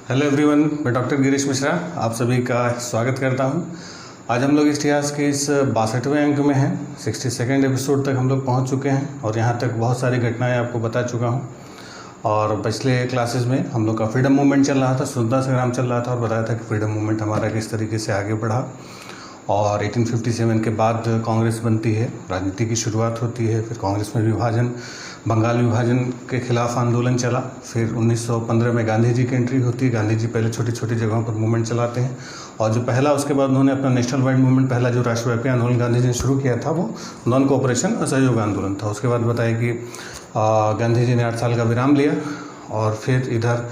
Hello everyone, मैं doctor Girish Mishra आप सभी का स्वागत करता हूं। आज हम लोग इतिहास के इस 62वें अंक में हैं। 62nd एपिसोड तक हम लोग पहुंच चुके हैं और यहां तक बहुत सारी घटनाएं आपको बता चुका हूं। और पिछले क्लासेस में हम लोग का फ्रीडम मूवमेंट चल रहा था, स्वतंत्रता संग्राम चल रहा था और बताया था कि फ्रीडम मूवमेंट हमारा किस तरीके से आगे बढ़ा। और 1857 के बाद कांग्रेस बनती है, राजनीति की शुरुआत होती है। फिर कांग्रेस में विभाजन, बंगाल विभाजन के खिलाफ आंदोलन चला। फिर 1915 में गांधी जी की एंट्री होती है। गांधी जी पहले छोटी छोटी जगहों पर मूवमेंट चलाते हैं और जो पहला, उसके बाद उन्होंने अपना नेशनल वाइड मूवमेंट, पहला जो राष्ट्रव्यापी आंदोलन गांधी जी ने शुरू किया था वो नॉन कोऑपरेशन असहयोग आंदोलन था। उसके बाद बताया कि गांधी जी ने 8 साल का विराम लिया और फिर इधर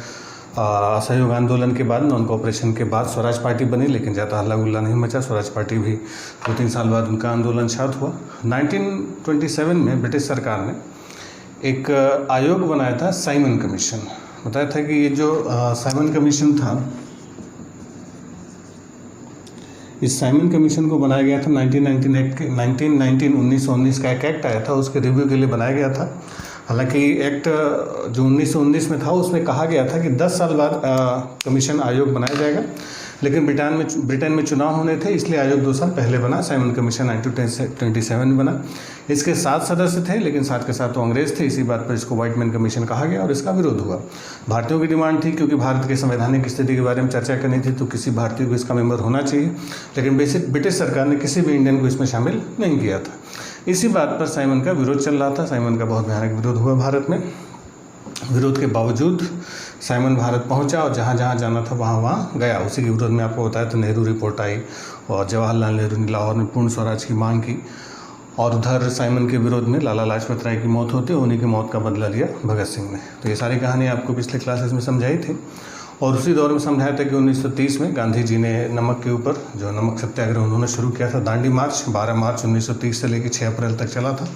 असहयोग आंदोलन के बाद, नॉन कोऑपरेशन के बाद स्वराज पार्टी बनी, लेकिन ज़्यादा हल्ला गुल्ला नहीं मचा। स्वराज पार्टी भी 2-3 साल बाद उनका आंदोलन शांत हुआ। 1927 में ब्रिटिश सरकार ने एक आयोग बनाया था, साइमन कमीशन। बताया था कि ये जो साइमन कमीशन था, इस साइमन कमीशन को बनाया गया था 1919 का एक एक्ट आया था, उसके रिव्यू के लिए बनाया गया था। हालांकि एक्ट जो 1919 में था उसमें कहा गया था कि 10 साल बाद कमीशन आयोग बनाया जाएगा, लेकिन ब्रिटेन में चुनाव होने थे, इसलिए आयोग 2 साल पहले बना। साइमन कमीशन 1927 में बना। इसके 7 सदस्य थे, लेकिन साथ के साथ तो अंग्रेज थे। इसी बात पर इसको व्हाइट मैन कमीशन कहा गया और इसका विरोध हुआ। भारतीयों की डिमांड थी, क्योंकि भारत के संवैधानिक स्थिति के बारे में चर्चा करनी थी, तो किसी भारतीय को इसका मेंबर होना चाहिए, लेकिन ब्रिटिश सरकार ने किसी भी इंडियन को इसमें शामिल नहीं किया था। इसी बात पर साइमन का विरोध चल रहा था। साइमन का बहुत भयानक विरोध हुआ भारत में। विरोध के बावजूद साइमन भारत पहुंचा और जहां जहां जाना था वहां गया। उसी के विरोध में आपको बताया तो नेहरू रिपोर्ट आई और जवाहरलाल नेहरू ने लाहौर में पूर्ण स्वराज की मांग की। और उधर साइमन के विरोध में लाला लाजपत राय की मौत होती है, उन्हीं की मौत का बदला लिया भगत सिंह ने। तो ये सारी कहानी आपको पिछले क्लासेस में समझाई थी। और उसी दौर में समझाया था कि 1930 में गांधी जी ने नमक के ऊपर जो नमक सत्याग्रह उन्होंने शुरू किया था, दांडी मार्च 12 मार्च 1930 से लेकर 6 अप्रैल तक चला था।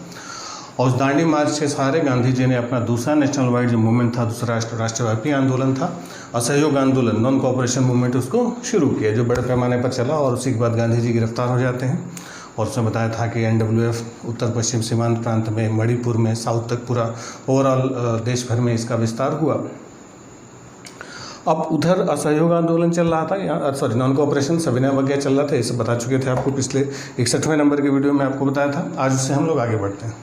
और उस दांडी मार्च के सहारे गांधी जी ने अपना दूसरा नेशनल वाइड जो मूवमेंट था, दूसरा राष्ट्रव्यापी आंदोलन था, असहयोग आंदोलन, नॉन कोऑपरेशन मूवमेंट, उसको शुरू किया, जो बड़े पैमाने पर चला। और उसी के बाद गांधी जी गिरफ्तार हो जाते हैं। और उसमें बताया था कि NWF उत्तर पश्चिम सीमांत प्रांत में, मणिपुर में, साउथ तक पूरा ओवरऑल देश भर में इसका विस्तार हुआ। अब उधर असहयोग आंदोलन चल रहा था, नॉन कोऑपरेशन सविनय अवज्ञा चल रहा था। इसे बता चुके थे आपको पिछले 61वें नंबर के वीडियो में आपको बताया था। आज उससे हम लोग आगे बढ़ते हैं।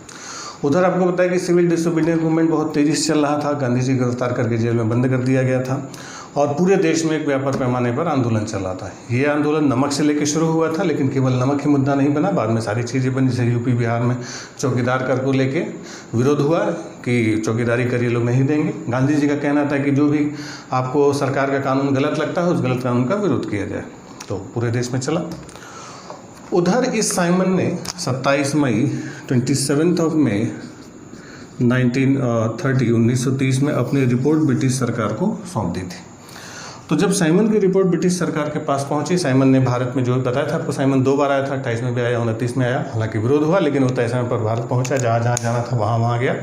उधर आपको बताया कि सिविल डिसोबीडियंस मूवमेंट बहुत तेज़ी से चल रहा था। गांधी जी गिरफ्तार करके जेल में बंद कर दिया गया था और पूरे देश में एक व्यापक पैमाने पर आंदोलन चल रहा था। ये आंदोलन नमक से लेकर शुरू हुआ था, लेकिन केवल नमक ही मुद्दा नहीं बना, बाद में सारी चीज़ें बनी। जैसे यूपी बिहार में चौकीदार कर को लेके विरोध हुआ कि चौकीदारी कर ये लोग नहीं देंगे। गांधी जी का कहना था कि जो भी आपको सरकार का कानून गलत लगता है, उस गलत कानून का विरोध किया जाए। तो पूरे देश में चला। उधर इस साइमन ने 27 मई 27 मई 1930 में अपनी रिपोर्ट ब्रिटिश सरकार को सौंप दी थी। तो जब साइमन की रिपोर्ट ब्रिटिश सरकार के पास पहुंची, साइमन ने भारत में, जो बताया था आपको, साइमन 2 बार आया था, 28 में भी आया, 29 में आया। हालांकि विरोध हुआ, लेकिन वो तय समय पर भारत पहुंचा, जहाँ जहाँ जाना था वहाँ गया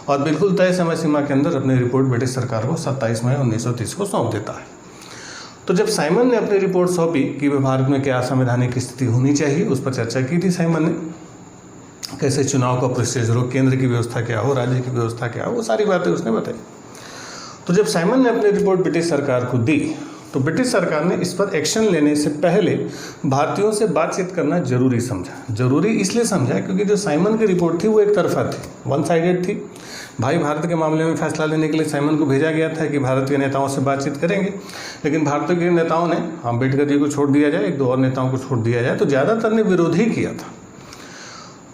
और बिल्कुल तय समय सीमा के अंदर अपनी रिपोर्ट ब्रिटिश सरकार को 27 मई 1930 को सौंप देता है। तो जब साइमन ने अपनी रिपोर्ट सौंपी कि वह भारत में क्या संवैधानिक स्थिति होनी चाहिए, उस पर चर्चा की थी साइमन ने। कैसे चुनाव का प्रोसीजर हो, केंद्र की व्यवस्था क्या हो, राज्य की व्यवस्था क्या हो, वो सारी बातें उसने बताई। तो जब साइमन ने अपनी रिपोर्ट ब्रिटिश सरकार को दी, तो ब्रिटिश सरकार ने इस पर एक्शन लेने से पहले भारतीयों से बातचीत करना जरूरी समझा। जरूरी इसलिए समझा क्योंकि जो साइमन की रिपोर्ट थी वो एक तरफा थी, वन साइडेड थी। भाई, भारत के मामले में फैसला लेने के लिए साइमन को भेजा गया था कि भारत के नेताओं से बातचीत करेंगे, लेकिन भारत के नेताओं ने, अम्बेडकर जी को छोड़ दिया जाए, 1-2 और नेताओं को छोड़ दिया जाए, तो ज़्यादातर ने विरोध ही किया था।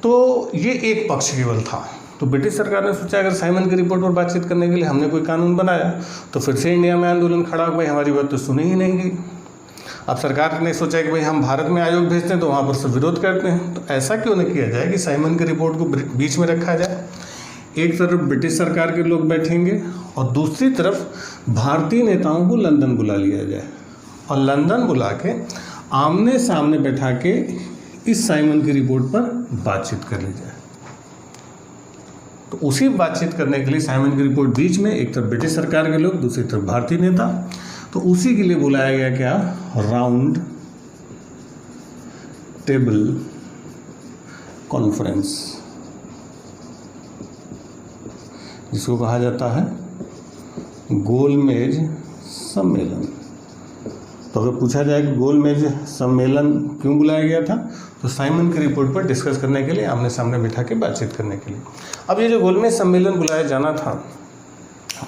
तो ये एक पक्ष केवल था। तो ब्रिटिश सरकार ने सोचा अगर साइमन की रिपोर्ट पर बातचीत करने के लिए हमने कोई कानून बनाया, तो फिर से इंडिया में आंदोलन खड़ा हो, भाई हमारी बात तो सुनी ही नहीं गई। अब सरकार ने सोचा कि भाई हम भारत में आयोग भेजते हैं तो वहाँ पर सब विरोध करते हैं, तो ऐसा क्यों नहीं किया जाए कि साइमन की रिपोर्ट को बीच में रखा जाए। एक तरफ ब्रिटिश सरकार के लोग बैठेंगे और दूसरी तरफ भारतीय नेताओं को लंदन बुला लिया जाए और लंदन बुला के आमने सामने बैठा के इस साइमन की रिपोर्ट पर बातचीत कर ली जाए। तो उसी बातचीत करने के लिए साइमन की रिपोर्ट बीच में, एक तरफ ब्रिटिश सरकार के लोग, दूसरी तरफ भारतीय नेता, तो उसी के लिए बुलाया गया क्या, राउंड टेबल कॉन्फ्रेंस, जिसको कहा जाता है गोलमेज सम्मेलन। तो अगर पूछा जाए कि गोलमेज सम्मेलन क्यों बुलाया गया था, तो साइमन की रिपोर्ट पर डिस्कस करने के लिए, आमने सामने बिठा के बातचीत करने के लिए। अब ये जो गोलमेज सम्मेलन बुलाया जाना था,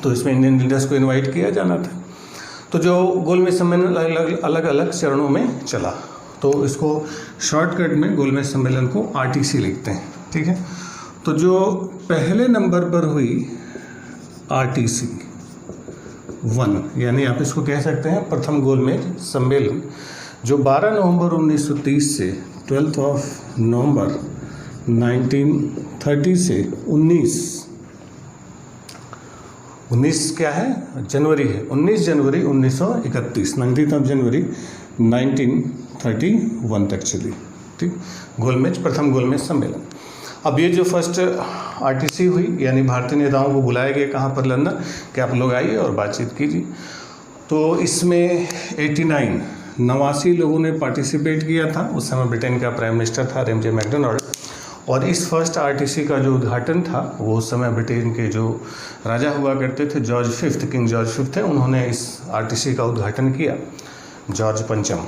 तो इसमें इंडियन लीडर्स को इनवाइट किया जाना था। तो जो गोलमेज सम्मेलन अलग अलग चरणों में चला, तो इसको शॉर्टकट में गोलमेज सम्मेलन को RTC लिखते हैं, ठीक है। तो जो पहले नंबर पर हुई RTC 1, यानी आप इसको कह सकते हैं प्रथम गोलमेज सम्मेलन, जो 12 नवंबर 1930 से 12 नवंबर 1930 से 19 क्या है, जनवरी है, 19 जनवरी 1931, 19 जनवरी 1931 तक चली, ठीक। गोलमेज, प्रथम गोलमेज सम्मेलन। अब ये जो फर्स्ट RTC हुई, यानी भारतीय नेताओं को बुलाया गया कहाँ पर, लंदन, कि आप लोग आइए और बातचीत कीजिए। तो इसमें 89 लोगों ने पार्टिसिपेट किया था। उस समय ब्रिटेन का प्राइम मिनिस्टर था RMJ मैकडोनाल्ड, और इस फर्स्ट RTC का जो उद्घाटन था वो उस समय ब्रिटेन के जो राजा हुआ करते थे, George fifth, king George fifth थे, उन्होंने इस RTC का उद्घाटन किया, जॉर्ज पंचम,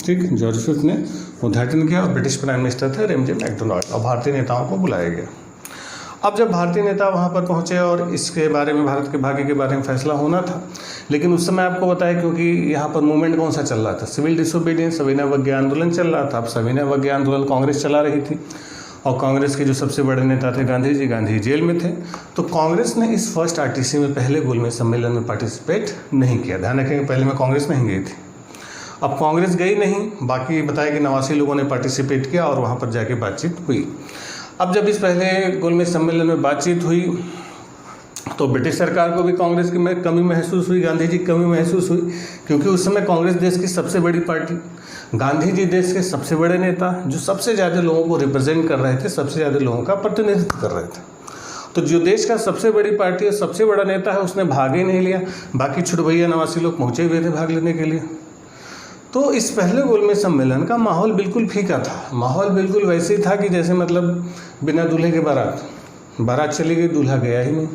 ठीक। जॉर्ज फिफ्थ ने उद्घाटन किया और ब्रिटिश प्राइम मिनिस्टर थे RMJ मैकडोनाल्ड, और भारतीय नेताओं को बुलाया गया। अब जब भारतीय नेता वहाँ पर पहुँचे और इसके बारे में, भारत के भाग्य के बारे में फैसला होना था, लेकिन उस समय आपको बताया, क्योंकि यहाँ पर मूवमेंट कौन सा चल रहा था, सिविल डिसोबीडियंस, सविनय अवज्ञा आंदोलन चल रहा था। अब सविनय अवज्ञा आंदोलन कांग्रेस चला रही थी, और कांग्रेस के जो सबसे बड़े नेता थे गांधी जी जेल में थे। तो कांग्रेस ने इस फर्स्ट RTC में, पहले गोलमेज सम्मेलन में पार्टिसिपेट नहीं किया। ध्यान रखेंगे, पहले में कांग्रेस नहीं गई थी। अब कांग्रेस गई नहीं, बाकी बताया कि 89 लोगों ने पार्टिसिपेट किया और वहाँ पर जाके बातचीत हुई। अब जब इस पहले गोलमेज सम्मेलन में बातचीत हुई, तो ब्रिटिश सरकार को भी कांग्रेस की में कमी महसूस हुई, गांधी जी की कमी महसूस हुई, क्योंकि उस समय कांग्रेस देश की सबसे बड़ी पार्टी, गांधी जी देश के सबसे बड़े नेता, जो सबसे ज़्यादा लोगों को रिप्रेजेंट कर रहे थे, सबसे ज़्यादा लोगों का प्रतिनिधित्व कर रहे थे। तो जो देश का सबसे बड़ी पार्टी है, सबसे बड़ा नेता है, उसने भाग ही नहीं लिया। बाकी छुटभैया 89 लोग पहुँचे हुए थे भाग लेने के लिए। तो इस पहले गोलमेज सम्मेलन का माहौल बिल्कुल फीका था। माहौल बिल्कुल वैसे ही था कि जैसे मतलब बिना दूल्हे के बारात चली गई, दूल्हा गया ही नहीं।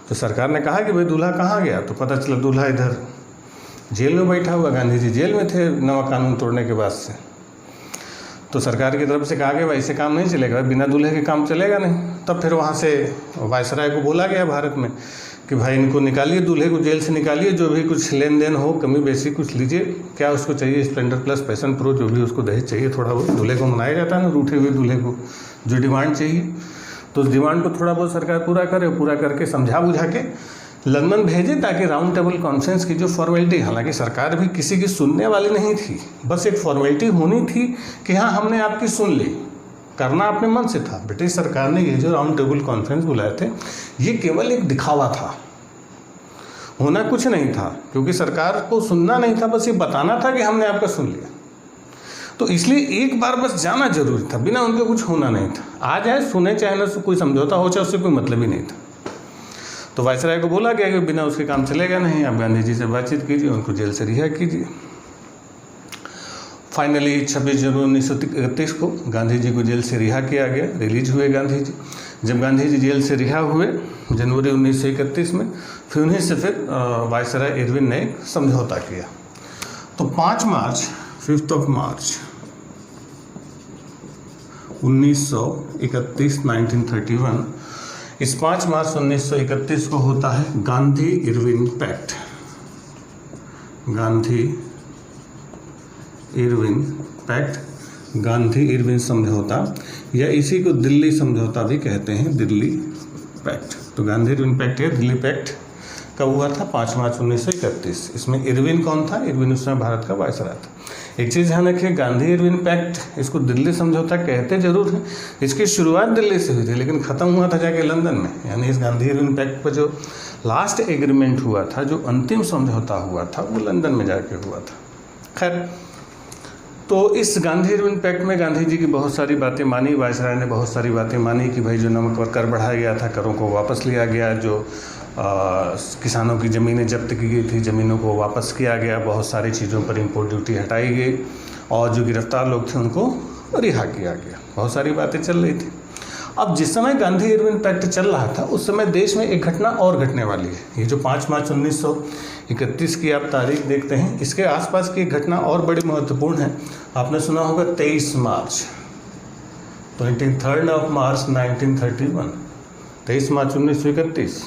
तो सरकार ने कहा कि भाई दूल्हा कहाँ गया, तो पता चला दूल्हा इधर जेल में बैठा हुआ। गांधी जी जेल में थे नवा कानून तोड़ने के बाद से। तो सरकार की तरफ से कहा गया ऐसे काम नहीं चलेगा, बिना दूल्हे के काम चलेगा नहीं। तब फिर वहाँ से वायसराय को बोला गया भारत में कि भाई इनको निकालिए, दूल्हे को जेल से निकालिए, जो भी कुछ लेन देन हो, कमी बेसी कुछ लीजिए, क्या उसको चाहिए, स्प्लेंडर प्लस पैशन प्रो, जो भी उसको दहेज चाहिए थोड़ा बहुत, दूल्हे को मनाया जाता है ना, रूठे हुए दूल्हे को जो डिमांड चाहिए, तो उस डिमांड को थोड़ा बहुत सरकार पूरा करे, पूरा करके समझा बुझा के लंदन भेजे, ताकि राउंड टेबल कॉन्फ्रेंस की जो फॉर्मेलिटी, हालांकि सरकार भी किसी की सुनने वाली नहीं थी, बस एक फॉर्मेलिटी होनी थी कि हाँ हमने आपकी सुन ली, करना अपने मन से था। ब्रिटिश सरकार ने ये जो राउंड टेबल कॉन्फ्रेंस बुलाए थे, ये केवल एक दिखावा था, होना कुछ नहीं था, क्योंकि सरकार को सुनना नहीं था, बस ये बताना था कि हमने आपका सुन लिया। तो इसलिए एक बार बस जाना जरूरी था, बिना उनके कुछ होना नहीं था। आ जाए सुने चाहे ना, कोई समझौता हो चाहे, उससे कोई मतलब ही नहीं था। तो वायसराय को बोला गया कि बिना उसके काम चलेगा नहीं, आप गांधी जी से बातचीत कीजिए, उनको जेल से रिहा कीजिए। फाइनली 26 जनवरी 1931 को गांधी जी को जेल से रिहा किया गया, रिलीज हुए गांधी जी। जब गांधी जी जेल से रिहा हुए जनवरी 1931 में, फिर उन्हीं से फिर वायसराय इरविन ने एक समझौता किया। तो 5 मार्च 1931 इस 5 मार्च 1931 को होता है Gandhi Irwin pact, Gandhi Irwin pact, Gandhi Irwin समझौता, या इसी को दिल्ली समझौता भी कहते हैं, दिल्ली पैक्ट। तो गांधी इरविन पैक्ट या दिल्ली पैक्ट कब हुआ था? 5 मार्च 1931। इसमें इरविन कौन था? इरविन उस समय भारत का वायसराय था। एक चीज़ ध्यान रखिए, गांधी इरविन पैक्ट, इसको दिल्ली समझौता कहते जरूर हैं, इसकी शुरुआत दिल्ली से हुई थी, लेकिन ख़त्म हुआ था जाके लंदन में। यानी इस गांधी इरविन पैक्ट पर जो लास्ट एग्रीमेंट हुआ था, जो अंतिम समझौता हुआ था, वो लंदन में जाके हुआ था। खैर, तो इस गांधी इरविन पैक्ट में गांधी जी की बहुत सारी बातें मानी, वायसराय ने बहुत सारी बातें मानी कि भाई जो नमक पर कर बढ़ाया गया था, करों को वापस लिया गया, जो किसानों की ज़मीनें जब्त की गई थी, ज़मीनों को वापस किया गया, बहुत सारी चीज़ों पर इम्पोर्ट ड्यूटी हटाई गई, और जो गिरफ्तार लोग थे उनको रिहा किया गया। बहुत सारी बातें चल रही थी। अब जिस समय गांधी इरविन पैक्ट चल रहा था उस समय देश में एक घटना और घटने वाली है। ये जो 5 मार्च 1931 की आप तारीख देखते हैं, इसके आसपास की एक घटना और बड़ी महत्वपूर्ण है। आपने सुना होगा 23 मार्च 23 ऑफ मार्च 1931, 23 मार्च 1931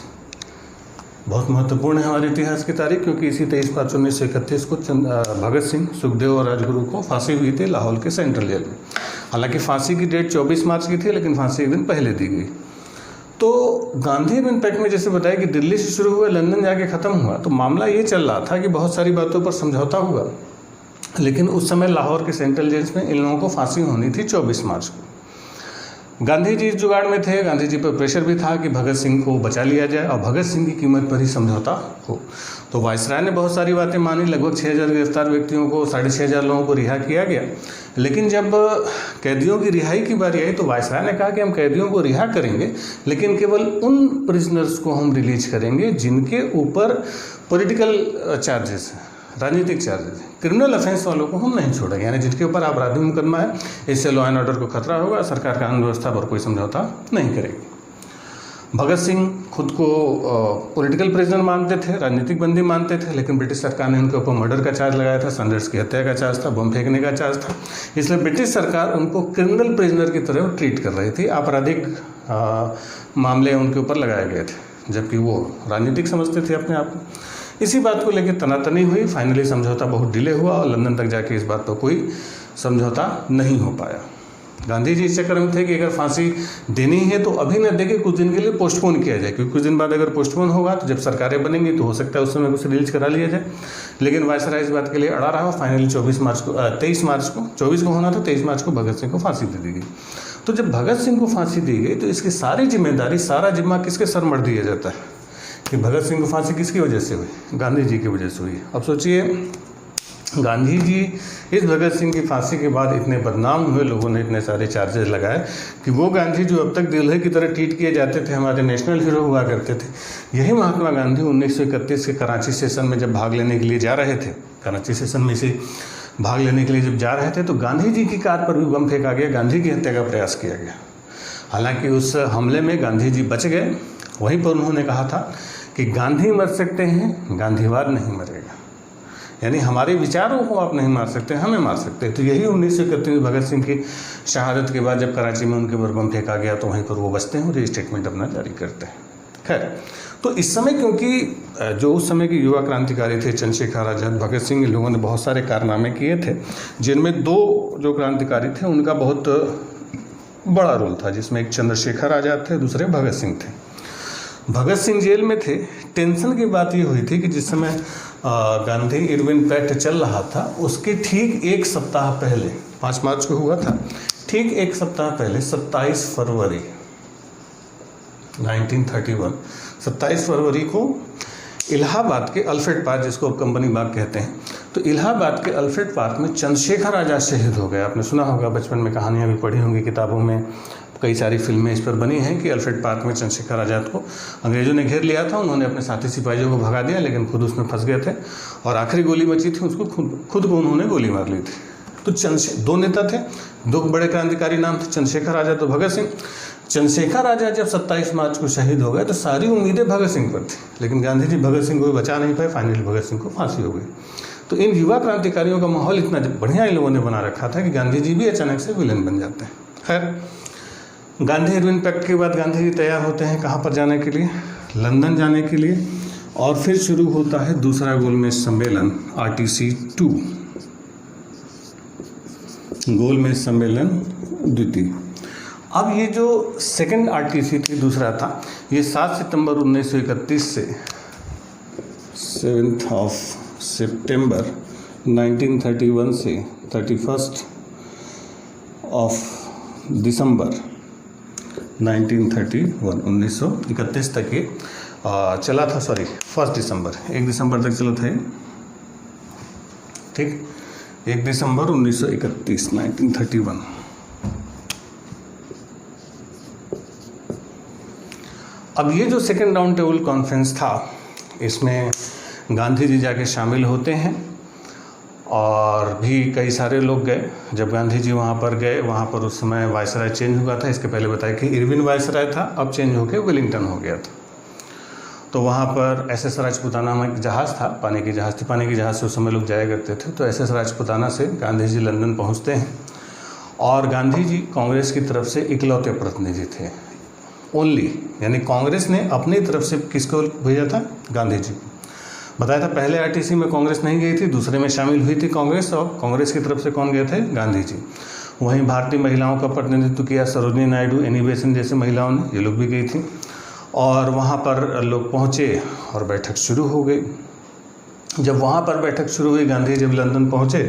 बहुत महत्वपूर्ण है हमारे इतिहास की तारीख, क्योंकि इसी 23 मार्च 1931 को भगत सिंह, सुखदेव और राजगुरु को फांसी हुई थी लाहौर के सेंट्रल जेल में। हालांकि फांसी की डेट 24 मार्च की थी, लेकिन फांसी एक दिन पहले दी गई। तो गांधी इरविन पैक्ट में जैसे बताया कि दिल्ली से शुरू हुआ, लंदन जाके ख़त्म हुआ, तो मामला ये चल रहा था कि बहुत सारी बातों पर समझौता हुआ, लेकिन उस समय लाहौर के सेंट्रल जेल में इन लोगों को फांसी होनी थी 24 मार्च को। गांधी जी इस जुगाड़ में थे, गांधी जी पर प्रेशर भी था कि भगत सिंह को बचा लिया जाए और भगत सिंह की कीमत पर ही समझौता हो। तो वायसराय ने बहुत सारी बातें मानी, लगभग 6000 गिरफ्तार व्यक्तियों को, 6500 लोगों को रिहा किया गया। लेकिन जब कैदियों की रिहाई की बारी आई तो वायसराय ने कहा कि हम कैदियों को रिहा करेंगे, लेकिन केवल उन प्रिजनर्स को हम रिलीज करेंगे जिनके ऊपर पॉलिटिकल चार्जेस हैं, राजनीतिक चार्जेस, क्रिमिनल ऑफेंस वालों को हम नहीं छोड़ेंगे, यानी जिनके ऊपर आपराधिक मुकदमा है, इससे लॉ एंड ऑर्डर को खतरा होगा, सरकार कानून व्यवस्था पर कोई समझौता नहीं करेगी। भगत सिंह खुद को पॉलिटिकल प्रिजनर मानते थे, राजनीतिक बंदी मानते थे, लेकिन ब्रिटिश सरकार ने उनके ऊपर मर्डर का चार्ज लगाया था, सैंडर्स की हत्या का चार्ज था, बम फेंकने का चार्ज था। इसलिए ब्रिटिश सरकार उनको क्रिमिनल प्रिजनर की तरह ट्रीट कर रही थी, आपराधिक मामले उनके ऊपर लगाए गए थे, जबकि वो राजनीतिक समझते थे अपने आप को। इसी बात को लेकर तनातनी हुई, फाइनली समझौता बहुत डिले हुआ और लंदन तक जाके इस बात पर कोई समझौता नहीं हो पाया। गांधी जी इस चक्कर में थे कि अगर फांसी देनी है तो अभी न देके कुछ दिन के लिए पोस्टपोन किया जाए, क्योंकि कुछ दिन बाद अगर पोस्टपोन होगा तो जब सरकारें बनेंगी तो हो सकता है उस समय कुछ रिलीज करा लिया जाए। लेकिन वायसराय इस बात के लिए अड़ा रहा। फाइनली 23 मार्च को 24 को होना था, 23 मार्च को भगत सिंह को फांसी दे दी गई। तो जब भगत सिंह को फांसी दी गई तो इसकी सारी जिम्मेदारी, सारा जिम्मा किसके सर मढ़ दिया जाता है कि भगत सिंह को फांसी किसकी वजह से हुई? गांधी जी की वजह से हुई। अब सोचिए, गांधी जी इस भगत सिंह की फांसी के बाद इतने बदनाम हुए, लोगों ने इतने सारे चार्जेस लगाए कि वो गांधी जो अब तक दुल्हे की तरह ट्रीट किए जाते थे, हमारे नेशनल हीरो हुआ करते थे, यही महात्मा गांधी 1931 के कराची सेशन में जब भाग लेने के लिए जा रहे थे, कराची सेशन में से भाग लेने के लिए जब जा रहे थे तो गांधी जी की कार पर भी बम फेंका गया, गांधी की हत्या का प्रयास किया गया। हालांकि उस हमले में गांधी जी बच गए। वहीं पर उन्होंने कहा था कि गांधी मर सकते हैं, गांधीवाद नहीं मरेगा, यानी हमारे विचारों को आप नहीं मार सकते, हमें मार सकते हैं। तो यही 1931 में भगत सिंह की शहादत के बाद जब कराची में उनके ऊपर बम फेंका गया तो वहीं पर वो बचते हैं और ये स्टेटमेंट अपना जारी करते हैं। खैर, तो इस समय क्योंकि जो उस समय के युवा क्रांतिकारी थे, चंद्रशेखर आज़ाद, भगत सिंह, इन लोगों ने बहुत सारे कारनामे किए थे, जिनमें दो जो क्रांतिकारी थे उनका बहुत बड़ा रोल था, जिसमें एक चंद्रशेखर आज़ाद थे, दूसरे भगत सिंह थे। भगत सिंह जेल में थे। टेंशन की बात ये हुई थी कि जिस समय गांधी इरविन पैक्ट चल रहा था उसके ठीक एक सप्ताह पहले, 5 मार्च को हुआ था, ठीक एक सप्ताह पहले 27 फरवरी 1931, 27 फरवरी को इलाहाबाद के अल्फ्रेड पार्क, जिसको अब कंपनी बाग कहते हैं, तो इलाहाबाद के अल्फ्रेड पार्क में चंद्रशेखर आज़ाद शहीद हो गए। आपने सुना होगा, बचपन में कहानियाँ भी पढ़ी होंगी, किताबों में कई सारी फिल्में इस पर बनी हैं कि अल्फ्रेड पार्क में चंद्रशेखर आज़ाद को अंग्रेज़ों ने घेर लिया था। उन्होंने अपने साथी सिपाहियों को भगा दिया, लेकिन खुद उसमें फंस गए थे और आखिरी गोली बची थी, उसको खुद को उन्होंने गोली मार ली थी। तो दो नेता थे, दो बड़े क्रांतिकारी नाम थे, चंद्रशेखर आज़ाद और भगत सिंह। चंद्रशेखर आज़ाद जब 27 मार्च को शहीद हो गए तो सारी उम्मीदें भगत सिंह पर थी, लेकिन गांधी जी भगत सिंह को बचा नहीं पाए। फाइनली भगत सिंह को फांसी हो गई। तो इन युवा क्रांतिकारियों का माहौल इतना बढ़िया इन लोगों ने बना रखा था कि गांधी जी भी अचानक से विलेन बन जाते हैं। खैर, गांधी इरविन पैक्ट के बाद गांधी जी तैयार होते हैं कहाँ पर जाने के लिए? लंदन जाने के लिए। और फिर शुरू होता है दूसरा गोलमेज सम्मेलन, RTC 2, गोलमेज सम्मेलन द्वितीय। अब ये जो सेकंड RTC थी, दूसरा था, ये 7 सितंबर 1931 से 7 सितंबर 1931 से 31 दिसंबर 1931 तक ये चला था। 1 दिसंबर, 1 दिसंबर तक चला था, ठीक, 1 दिसंबर 1931, 1931। अब ये जो सेकेंड राउंड टेबल कॉन्फ्रेंस था, इसमें गांधी जी जाके शामिल होते हैं और भी कई सारे लोग गए। जब गांधी जी वहाँ पर गए, वहाँ पर उस समय वायसराय चेंज हुआ था। इसके पहले बताया कि इरविन वायसराय था, अब चेंज होकर वेलिंगटन हो गया था। तो वहाँ पर SS राजपूताना में एक जहाज़ था, पानी की जहाज़ थी, पानी की जहाज़ से उस समय लोग जाया करते थे। तो SS राजपूताना से गांधी जी लंदन पहुँचते हैं और गांधी जी कांग्रेस की तरफ से इकलौते प्रतिनिधि थे, ओनली, यानी कांग्रेस ने अपनी तरफ से किसको भेजा था? गांधी जी को। बताया था पहले RTC में कांग्रेस नहीं गई थी, दूसरे में शामिल हुई थी कांग्रेस, और कांग्रेस की तरफ से कौन गए थे? गांधी जी। वहीं भारतीय महिलाओं का प्रतिनिधित्व किया सरोजनी नायडू, एनी बेसेंट जैसे महिलाओं ने, ये लोग भी गई थी। और वहाँ पर लोग पहुँचे और बैठक शुरू हो गई। जब वहाँ पर बैठक शुरू हुई, गांधी जब लंदन पहुँचे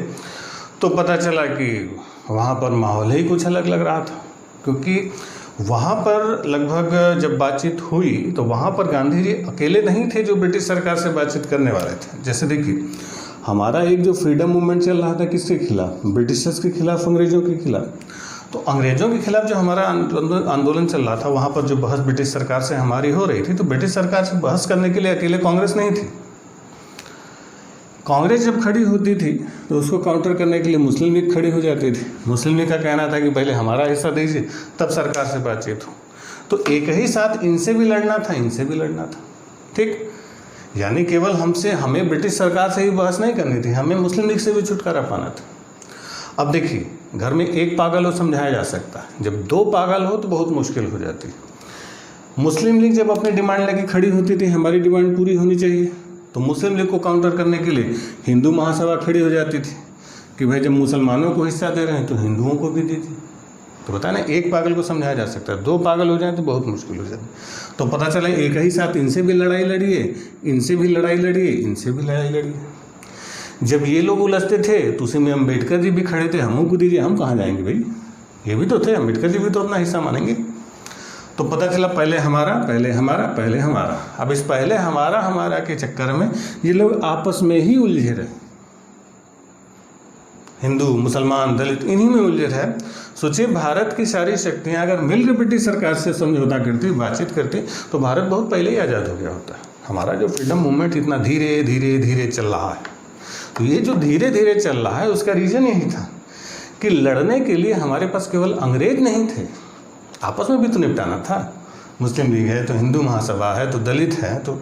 तो पता चला कि वहाँ पर माहौल ही कुछ अलग लग रहा था, क्योंकि वहाँ पर लगभग जब बातचीत हुई तो वहाँ पर गांधी जी अकेले नहीं थे जो ब्रिटिश सरकार से बातचीत करने वाले थे। जैसे देखिए, हमारा एक जो फ्रीडम मूवमेंट चल रहा था किसके खिलाफ? ब्रिटिशर्स के खिलाफ, अंग्रेज़ों के खिलाफ। तो अंग्रेज़ों के खिलाफ जो हमारा आंदोलन चल रहा था, वहाँ पर जो बहस ब्रिटिश सरकार से हमारी हो रही थी, तो ब्रिटिश सरकार से बहस करने के लिए अकेले कांग्रेस नहीं थी। कांग्रेस जब खड़ी होती थी तो उसको काउंटर करने के लिए मुस्लिम लीग खड़ी हो जाती थी। मुस्लिम लीग का कहना था कि पहले हमारा हिस्सा दीजिए, तब सरकार से बातचीत हो। तो एक ही साथ इनसे भी लड़ना था, इनसे भी लड़ना था, ठीक। यानी केवल हमें ब्रिटिश सरकार से ही बहस नहीं करनी थी, हमें मुस्लिम लीग से भी छुटकारा पाना था। अब देखिए, घर में एक पागल हो समझाया जा सकता है, जब दो पागल हो तो बहुत मुश्किल हो जाती है। मुस्लिम लीग जब अपनी डिमांड लेके खड़ी होती थी, हमारी डिमांड पूरी होनी चाहिए, तो मुस्लिम लीग को काउंटर करने के लिए हिंदू महासभा खड़ी हो जाती थी कि भाई जब मुसलमानों को हिस्सा दे रहे हैं तो हिंदुओं को भी दीजिए। तो पता ना, एक पागल को समझाया जा सकता है, दो पागल हो जाए तो बहुत मुश्किल हो जाती। तो पता चला एक ही साथ इनसे भी लड़ाई लड़िए, इनसे भी लड़ाई लड़िए, इनसे भी लड़ाई लड़िए। जब ये लोग उलझते थे तो उसी में अम्बेडकर जी भी खड़े थे, हमको दीजिए, हम कहाँ जाएंगे भाई, ये भी तो थे, अम्बेडकर जी भी तो अपना हिस्सा मानेंगे। तो पता चला पहले हमारा, पहले हमारा, पहले हमारा। अब इस पहले हमारा हमारा के चक्कर में ये लोग आपस में ही उलझे रहे, हिंदू, मुसलमान, दलित, इन्हीं में उलझे रहे। सोचिए, भारत की सारी शक्तियां अगर मिलकर ब्रिटिश सरकार से समझौता करती, बातचीत करती, तो भारत बहुत पहले ही आज़ाद हो गया होता। हमारा जो फ्रीडम मूवमेंट इतना धीरे धीरे धीरे चल रहा है, तो ये जो धीरे धीरे चल रहा है उसका रीज़न यही था कि लड़ने के लिए हमारे पास केवल अंग्रेज नहीं थे, आपस में भी तो निपटाना था। मुस्लिम लीग है तो हिंदू महासभा है, तो दलित है, तो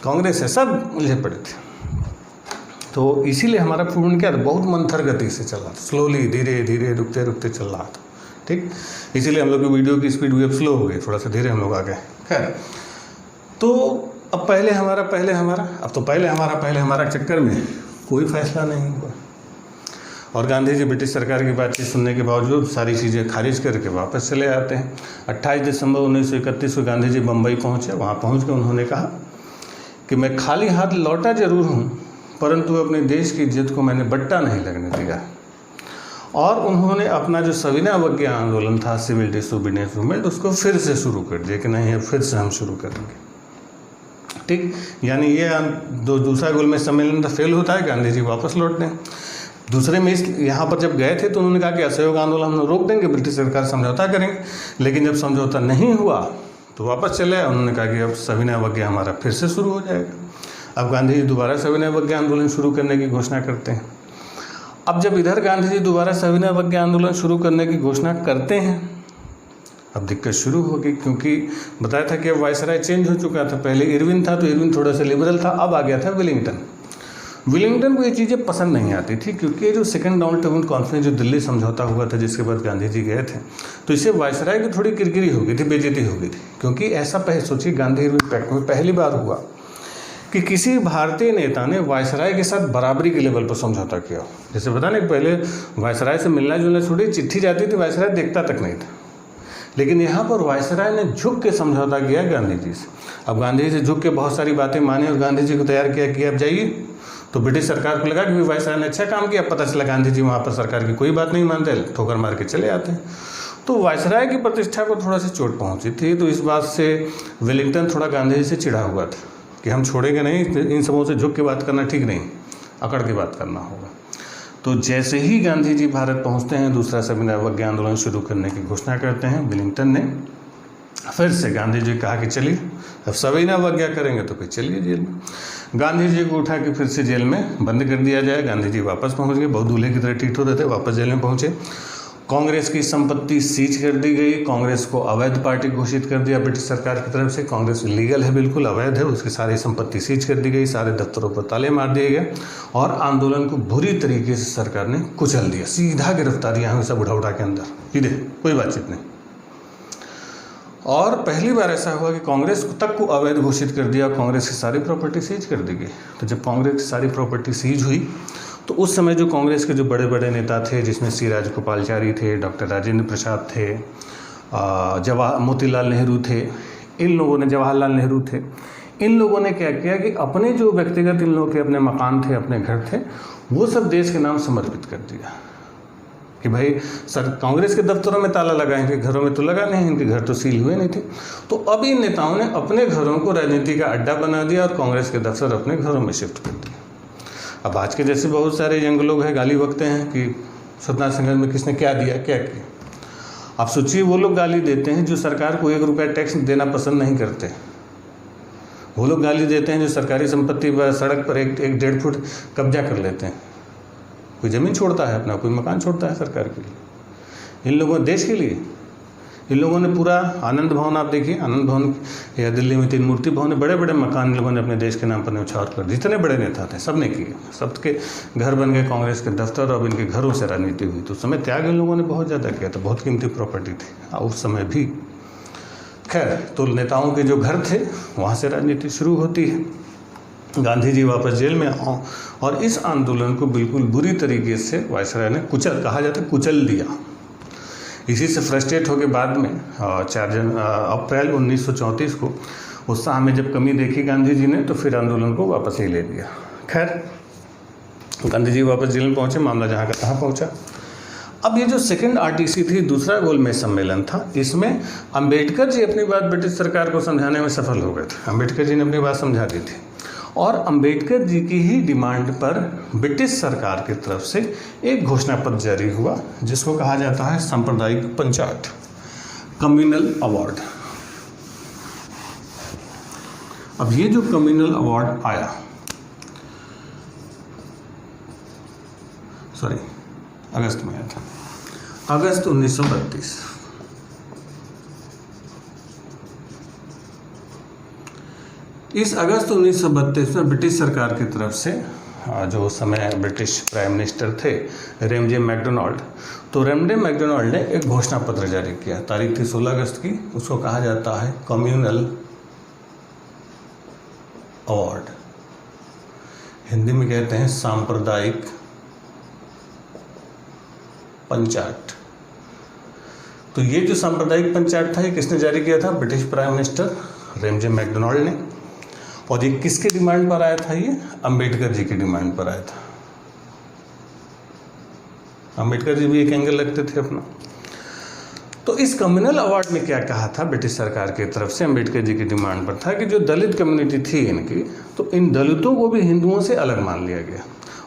कांग्रेस है, सब उलझे पड़े थे। तो इसीलिए हमारा पूर्ण क्या था, बहुत मंथर गति से चल रहा था, स्लोली, धीरे धीरे, रुकते रुकते चल रहा था, ठीक। इसीलिए हम लोग की वीडियो की स्पीड भी अब स्लो हो गई, थोड़ा सा धीरे हम लोग आ गए। खैर, तो अब पहले हमारा, पहले हमारा, अब तो पहले हमारा चक्कर में कोई फैसला नहीं हुआ। और गांधी जी ब्रिटिश सरकार की बातचीत सुनने के बावजूद सारी चीज़ें खारिज करके वापस चले आते हैं। 28 दिसंबर 1931 को गांधी जी बम्बई पहुँचे। वहाँ पहुँच के उन्होंने कहा कि मैं खाली हाथ लौटा जरूर हूँ, परंतु अपने देश की इज्जत को मैंने बट्टा नहीं लगने दिया। और उन्होंने अपना जो सविनय अवज्ञा आंदोलन था, सिविल डिसोबीडियंस मूवमेंट, उसको फिर से शुरू कर दिया कि नहीं, फिर से हम शुरू करेंगे, ठीक। यानी ये दूसरा गोलमेज सम्मेलन तो फेल होता है, गांधी जी वापस लौटते हैं। दूसरे में यहाँ पर जब गए थे तो उन्होंने कहा कि असहयोग आंदोलन हम रोक देंगे, ब्रिटिश सरकार समझौता करेंगे। लेकिन जब समझौता नहीं हुआ तो वापस चले आए। उन्होंने कहा कि अब सविनय अवज्ञा हमारा फिर से शुरू हो जाएगा। अब गांधी जी दोबारा सविनय अवज्ञा आंदोलन शुरू करने की घोषणा करते हैं। अब जब इधर गांधी जी दोबारा सविनय अवज्ञा आंदोलन शुरू करने की घोषणा करते हैं, अब दिक्कत शुरू होगी, क्योंकि बताया था कि अब वायसराय चेंज हो चुका था। पहले इरविन था तो इरविन थोड़ा सा लिबरल था, अब आ गया था वेलिंगटन। वेलिंगटन को ये चीज़ें पसंद नहीं आती थी, क्योंकि जो सेकंड डाउन टेबल कॉन्फ्रेंस जो दिल्ली समझौता हुआ था, जिसके बाद गांधी जी गए थे, तो इससे वायसराय की थोड़ी किरकिरी हो गई थी, बेइज्जती हो गई थी। क्योंकि ऐसा सोचिए, गांधी पैक्ट में पहली बार हुआ कि किसी भारतीय नेता ने वायसराय के साथ बराबरी के लेवल पर समझौता किया। जैसे पता नहीं, पहले वायसराय से मिलना जुलना छोड़ी, चिट्ठी जाती थी, वायसराय देखता तक नहीं था। लेकिन यहाँ पर वायसराय ने झुक के समझौता किया गांधी जी से। अब गांधी जी से झुक के बहुत सारी बातें मानी और गांधी जी को तैयार किया कि अब जाइए। तो ब्रिटिश सरकार को लगा कि वायसराय ने अच्छा काम किया। पता चला गांधी जी वहाँ पर सरकार की कोई बात नहीं मानते, ठोकर मार के चले आते हैं। तो वायसराय की प्रतिष्ठा को थोड़ा सी चोट पहुँची थी। तो इस बात से वेलिंगटन थोड़ा गांधी जी से चिढ़ा हुआ था कि हम छोड़ेंगे नहीं, इन सबों से झुक के बात करना ठीक नहीं, अकड़ के बात करना होगा। तो जैसे ही गांधी जी भारत पहुंचते हैं, दूसरा सविनय अवज्ञा आंदोलन शुरू करने की घोषणा करते हैं वेलिंगटन ने। फिर से गांधी जी कहा कि चलिए, अब सभी ना अवज्ञा करेंगे तो फिर चलिए जेल में। गांधी जी को उठा के फिर से जेल में बंद कर दिया जाए। गांधी जी वापस पहुंच गए, बहुत दूल्हे की तरह टीट हो रहे थे, वापस जेल में पहुंचे। कांग्रेस की संपत्ति सीज कर दी गई, कांग्रेस को अवैध पार्टी घोषित कर दिया ब्रिटिश सरकार की तरफ से। कांग्रेस इलीगल है, बिल्कुल अवैध है, उसकी सारी संपत्ति सीज कर दी गई, सारे दफ्तरों पर ताले मार दिए गए और आंदोलन को बुरी तरीके से सरकार ने कुचल दिया। सीधा गिरफ्तारी यहाँ सब उठा के अंदर, सीधे, कोई बातचीत नहीं। और पहली बार ऐसा हुआ कि कांग्रेस तक को अवैध घोषित कर दिया, कांग्रेस की सारी प्रॉपर्टी सीज कर दी गई। तो जब कांग्रेस की सारी प्रॉपर्टी सीज हुई तो उस समय जो कांग्रेस के जो बड़े बड़े नेता थे, जिसमें सी राजगोपालचारी थे, डॉक्टर राजेंद्र प्रसाद थे, मोतीलाल नेहरू थे, इन लोगों ने, जवाहरलाल नेहरू थे, इन लोगों ने क्या किया कि अपने जो व्यक्तिगत इन लोगों के अपने मकान थे, अपने घर थे, वो सब देश के नाम समर्पित कर दिया कि भाई सर कांग्रेस के दफ्तरों में ताला लगा, इनके घरों में तो लगा नहीं, इनके घर तो सील हुए नहीं थे। तो अब इन नेताओं ने अपने घरों को राजनीति का अड्डा बना दिया और कांग्रेस के दफ्तर अपने घरों में शिफ्ट कर दिए। अब आज के जैसे बहुत सारे यंग लोग हैं, गाली बकते हैं कि सतना संघर्ष में किसने क्या दिया, क्या किया। आप सोचिए, वो लोग गाली देते हैं जो सरकार को 1 रुपया टैक्स देना पसंद नहीं करते। वो लोग गाली देते हैं जो सरकारी संपत्ति पर, सड़क पर 1-1.5 फुट कब्जा कर लेते हैं। कोई ज़मीन छोड़ता है अपना, कोई मकान छोड़ता है सरकार के लिए। इन लोगों, देश के लिए इन लोगों ने पूरा आनंद भवन, आप देखिए आनंद भवन या दिल्ली में 3 मूर्ति भवन, बड़े बड़े मकान इन लोगों ने अपने देश के नाम पर न्यौछावर कर, जितने बड़े नेता थे सब ने किए, सबके घर बन गए कांग्रेस के दफ्तर। अब इनके घरों से राजनीति हुई। तो उस समय त्याग इन लोगों ने बहुत ज़्यादा किया था, बहुत कीमती प्रॉपर्टी थी उस समय भी। खैर, तो नेताओं के जो घर थे वहाँ से राजनीति शुरू होती है। गांधी जी वापस जेल में आओ और इस आंदोलन को बिल्कुल बुरी तरीके से वायसराय ने कहा जाता है कुचल दिया। इसी से फ्रस्ट्रेट होकर बाद में 4 अप्रैल 1934 को उत्साह में जब कमी देखी गांधी जी ने, तो फिर आंदोलन को वापस ही ले लिया। खैर, गांधी जी वापस जेल में पहुंचे, मामला जहाँ का तहाँ पहुंचा। अब ये जो सेकंड आरटीसी थी, दूसरा गोलमेज सम्मेलन था, इसमें अंबेडकर जी अपनी बात ब्रिटिश सरकार को समझाने में सफल हो गए थे। अंबेडकर जी ने अपनी बात समझा दी थी और अंबेडकर जी की ही डिमांड पर ब्रिटिश सरकार की तरफ से एक घोषणा पत्र जारी हुआ, जिसको कहा जाता है सांप्रदायिक पंचायत, कम्युनल अवार्ड। अब ये जो कम्युनल अवार्ड आया, अगस्त में आया था, अगस्त 1932। इस अगस्त 1932 में ब्रिटिश सरकार की तरफ से, जो उस समय ब्रिटिश प्राइम मिनिस्टर थे रेमजे मैकडोनाल्ड, तो रेमजे मैकडोनाल्ड ने एक घोषणा पत्र जारी किया। तारीख थी 16 अगस्त की। उसको कहा जाता है कम्युनल अवार्ड, हिंदी में कहते हैं सांप्रदायिक पंचायत। तो ये जो सांप्रदायिक पंचायत था, ये किसने जारी किया था? British prime minister Ramsay MacDonald ने। और ये किसके डिमांड पर आया था? ये अंबेडकर जी की डिमांड पर आया था। अंबेडकर जी भी एक एंगल रखते थे अपना। तो इस कम्युनल अवार्ड में क्या कहा था ब्रिटिश सरकार की तरफ से? अंबेडकर जी की डिमांड पर था कि जो दलित कम्युनिटी थी इनकी, तो इन दलितों को भी हिंदुओं से अलग मान लिया गया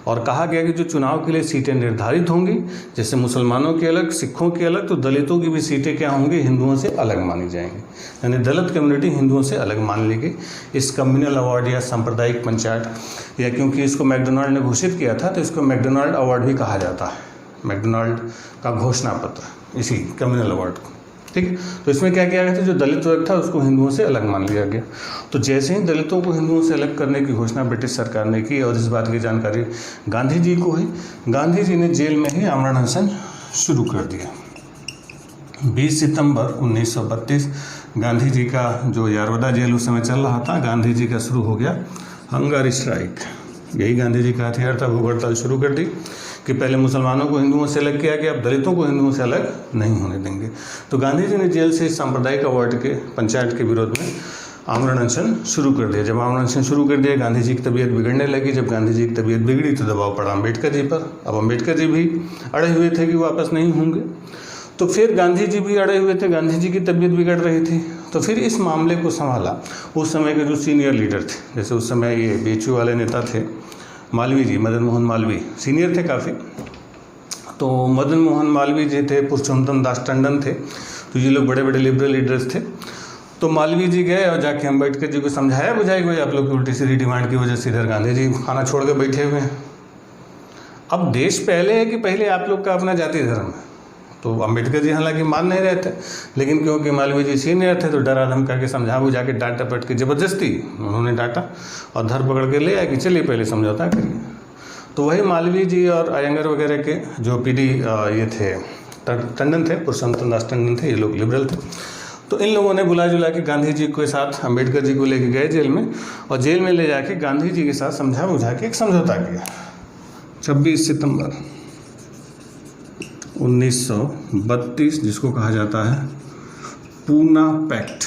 और कहा गया कि जो चुनाव के लिए सीटें निर्धारित होंगी, जैसे मुसलमानों की अलग, सिखों की अलग, तो दलितों की भी सीटें क्या होंगी? हिंदुओं से अलग मानी जाएंगी। यानी दलित कम्युनिटी हिंदुओं से अलग मान ली गई। इस कम्युनल अवार्ड या सांप्रदायिक पंचायत, या क्योंकि इसको मैकडोनाल्ड ने घोषित किया था तो इसको मैकडोनाल्ड अवार्ड भी कहा जाता है, मैकडोनाल्ड का घोषणा पत्र, इसी कम्युनल अवार्ड को। ठीक, तो इसमें क्या किया गया था? जो दलित वर्ग था उसको हिंदुओं से अलग मान लिया गया। तो जैसे ही दलितों को हिंदुओं से अलग करने की घोषणा ब्रिटिश सरकार ने की और इस बात की जानकारी गांधी जी को हुई, गांधी जी ने जेल में ही आमरण अनशन शुरू कर दिया। 20 सितंबर 1932 गांधी जी का जो यारवदा जेल उस समय चल रहा था, गांधी जी का शुरू हो गया हंगर स्ट्राइक। यही गांधी जी का हथियार था। भूख हड़ताल शुरू कर दी कि पहले मुसलमानों को हिंदुओं से अलग किया गया, अब दलितों को हिंदुओं से अलग नहीं होने देंगे। तो गांधी जी ने जेल से सांप्रदायिक अवार्ड के पंचायत के विरोध में आमरण अनशन शुरू कर दिया। जब आमरण अनशन शुरू कर दिया, गांधी जी की तबीयत बिगड़ने लगी। जब गांधी जी की तबीयत बिगड़ी तो दबाव पड़ा अंबेडकर जी पर। अब अंबेडकर जी भी अड़े हुए थे कि वापस नहीं होंगे, तो फिर गांधी जी भी अड़े हुए थे, गांधी जी की तबीयत बिगड़ रही थी। तो फिर इस मामले को संभाला उस समय के जो सीनियर लीडर थे, जैसे उस समय ये बीएचयू वाले नेता थे मालवीय जी, मदन मोहन मालवीय, सीनियर थे काफ़ी। तो मदन मोहन मालवीय जी थे, पुरुषोत्तम दास टंडन थे। तो ये लोग बड़े बड़े लिबरल लीडर्स थे। तो मालवीय जी गए और जाके अम्बेडकर जी को समझाया बुझाया कि आप लोग की उल्टी सीधी डिमांड की वजह से इधर गांधी जी खाना छोड़ के बैठे हुए हैं। अब देश पहले है कि पहले आप लोग का अपना जाति धर्म है। तो अम्बेडकर जी हालांकि मान नहीं रहे थे, लेकिन क्योंकि मालवीय जी सीनियर थे तो डरा धमका के समझा बुझा के डांट टपट के ज़बरदस्ती उन्होंने डांटा और धर पकड़ के ले आए कि चलिए पहले समझौता करिए। तो वही मालवीय जी और अयंगर वगैरह के जो पीडी ये थे टंडन थे, पुरुषोत्तम दास टंडन थे, ये लोग लिबरल थे। तो इन लोगों ने बुला जुला के गांधी जी के साथ अम्बेडकर जी को लेके गए जेल में और जेल में ले जाके गांधी जी के साथ समझा बुझा के एक समझौता किया। 26 सितंबर 1932 जिसको कहा जाता है पूना पैक्ट,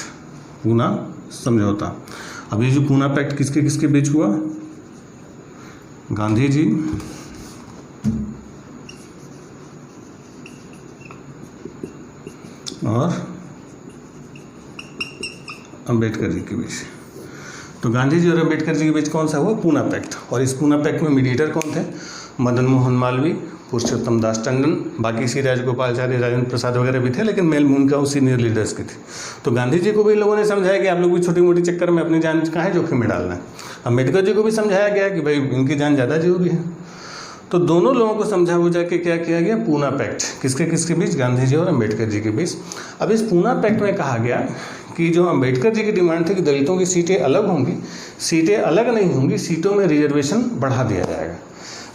पूना समझौता। अब ये जो पूना पैक्ट किसके किसके बीच हुआ? गांधी जी और अम्बेडकर जी के बीच। तो गांधी जी और अम्बेडकर जी के बीच कौन सा हुआ? पूना पैक्ट। और इस पूना पैक्ट में मीडिएटर कौन थे? मदन मोहन मालवीय, पुरुषोत्तम दास टंडन, बाकी सी राजगोपालचारी, राजेंद्र प्रसाद वगैरह भी थे, लेकिन मेल भूमिका उस सीनियर लीडर्स की थी। तो गांधी जी को भी लोगों ने समझाया कि आप लोग भी छोटी मोटी चक्कर में अपनी जान काहे जोखिम में डालना है। अम्बेडकर जी को भी समझाया गया कि भाई इनकी जान ज़्यादा जरूरी है। तो दोनों लोगों को समझा बुझा के क्या किया गया? पूना पैक्ट। किसके किसके बीच? गांधी जी और अम्बेडकर जी के बीच। अब इस पूना पैक्ट में कहा गया कि जो अम्बेडकर जी की डिमांड थी कि दलितों की सीटें अलग होंगी, सीटें अलग नहीं होंगी, सीटों में रिजर्वेशन बढ़ा दिया जाएगा।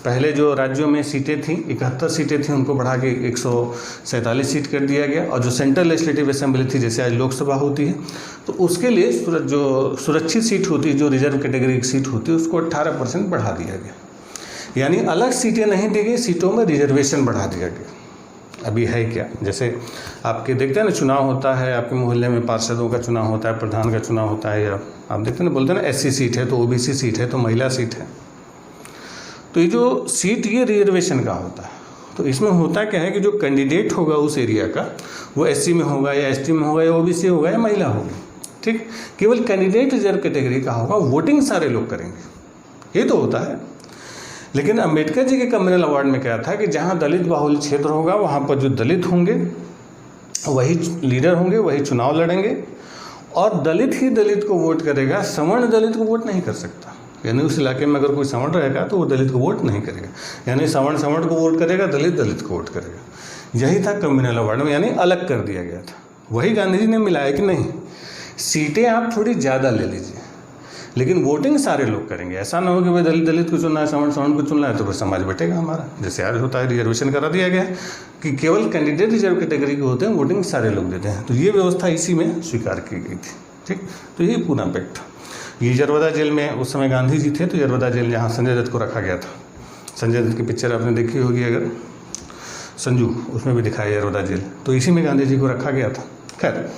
पहले जो राज्यों में सीटें थीं 71 सीटें थीं, उनको बढ़ा के 147 सीट कर दिया गया। और जो सेंट्रल लेजिस्लेटिव असेंबली थी, जैसे आज लोकसभा होती है, तो उसके लिए जो सुरक्षित सीट होती है, जो रिजर्व कैटेगरी की सीट होती है, उसको 18% बढ़ा दिया गया। यानी अलग सीटें नहीं दी गई, सीटों में रिजर्वेशन बढ़ा दिया गया। अभी है क्या, जैसे आपके देखते हैं ना चुनाव होता है, आपके मोहल्ले में पार्षदों का चुनाव होता है, प्रधान का चुनाव होता है, या आप देखते हैं ना, बोलते हैं ना SC सीट है तो OBC सीट है तो महिला सीट है। तो ये जो सीट ये रिजर्वेशन का होता है। तो इसमें होता क्या है कि जो कैंडिडेट होगा उस एरिया का, वो SC में होगा या ST में होगा या OBC होगा या महिला होगी, ठीक। केवल कैंडिडेट रिजर्व कैटेगरी का होगा, वोटिंग सारे लोग करेंगे, ये तो होता है। लेकिन अम्बेडकर जी के कम्युनल अवार्ड में क्या था कि जहाँ दलित बाहुल क्षेत्र होगा वहाँ पर जो दलित होंगे वही लीडर होंगे, वही चुनाव लड़ेंगे, और दलित ही दलित को वोट करेगा, सवर्ण दलित को वोट नहीं कर सकता। यानी उस इलाके में अगर कोई सवर्ण रहेगा तो वो दलित को वोट नहीं करेगा, यानी सवर्ण सवर्ण को वोट करेगा, दलित दलित को वोट करेगा। यही था कम्युनल अवार्ड में, यानी अलग कर दिया गया था। वही गांधी जी ने मिलाया कि नहीं, सीटें आप थोड़ी ज़्यादा ले लीजिए, लेकिन वोटिंग सारे लोग करेंगे। ऐसा ना हो कि भाई दलित दलित को चुनना है, सवर्ण सवर्ण को चुनना है, तो फिर समाज बटेगा हमारा। जैसे आज होता है, रिजर्वेशन करा दिया गया कि केवल कैंडिडेट रिजर्व कैटेगरी के होते हैं, वोटिंग सारे लोग देते हैं। तो ये व्यवस्था इसी में स्वीकार की गई थी, ठीक। तो यही पूना पैक्ट। ये यरवदा जेल में उस समय गांधी जी थे, तो यरवदा जेल जहाँ संजय दत्त को रखा गया था, संजय दत्त की पिक्चर आपने देखी होगी अगर, संजू, उसमें भी दिखाया यरवदा जेल, तो इसी में गांधी जी को रखा गया था। खैर,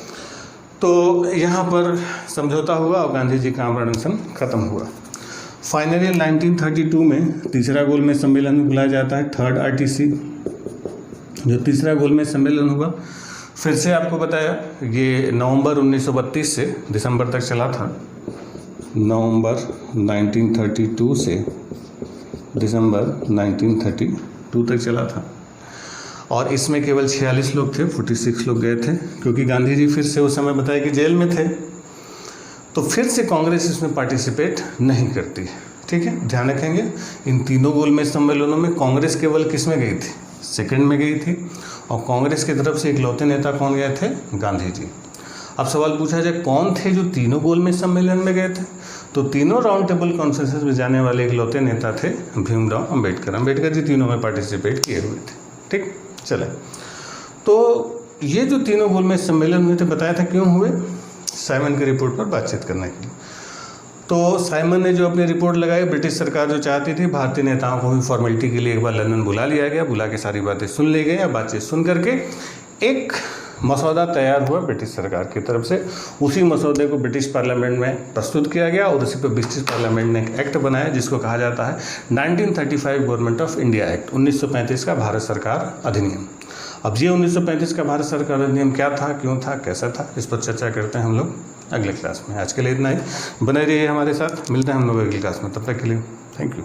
तो यहाँ पर समझौता हुआ और गांधी जी का आमरण अनशन खत्म हुआ। फाइनली 1932 में तीसरा गोलमेज सम्मेलन बुलाया जाता है, 3rd RTC। जो तीसरा गोलमेज सम्मेलन हुआ, फिर से आपको बताया, ये नवंबर 1932 से दिसंबर तक चला था। नवंबर 1932 से दिसंबर 1932 तक चला था, और इसमें केवल 46 लोग थे, 46 लोग गए थे, क्योंकि गांधी जी फिर से उस समय बताया कि जेल में थे, तो फिर से कांग्रेस इसमें पार्टिसिपेट नहीं करती, ठीक है। ध्यान रखेंगे, इन तीनों गोलमेज सम्मेलनों में कांग्रेस केवल किस में गई थी? सेकंड में गई थी, और कांग्रेस की तरफ से इकलौते नेता कौन गए थे? गांधी जी। अब सवाल पूछा जाए कौन थे जो तीनों गोलमेज सम्मेलन में गए थे, तो तीनों राउंड टेबल कॉन्फ्रेंसेस में जाने वाले इकलौते नेता थे भीमराव अम्बेडकर। अम्बेडकर जी तीनों में पार्टिसिपेट किए हुए थे, ठीक। चले, तो ये जो तीनों गोलमेज सम्मेलन हुए थे, बताया था क्यों हुए? साइमन की रिपोर्ट पर बातचीत करने के लिए। तो साइमन ने जो अपनी रिपोर्ट लगाई, ब्रिटिश सरकार जो चाहती थी, भारतीय नेताओं को भी फॉर्मेलिटी के लिए एक बार लंदन बुला लिया गया, बुला के सारी बातें सुन ली गई, बातचीत सुन करके एक मसौदा तैयार हुआ ब्रिटिश सरकार की तरफ से। उसी मसौदे को ब्रिटिश पार्लियामेंट में प्रस्तुत किया गया, और उसी पर ब्रिटिश पार्लियामेंट ने एक एक्ट बनाया जिसको कहा जाता है 1935 गवर्नमेंट ऑफ इंडिया एक्ट, 1935 का भारत सरकार अधिनियम। अब ये 1935 का भारत सरकार अधिनियम क्या था, क्यों था, कैसा था, इस पर चर्चा करते हैं हम लोग अगले क्लास में। आज के लिए इतना ही, बने रहिए हमारे साथ, मिलते हैं हम लोग अगली क्लास में, तब तक के लिए थैंक यू।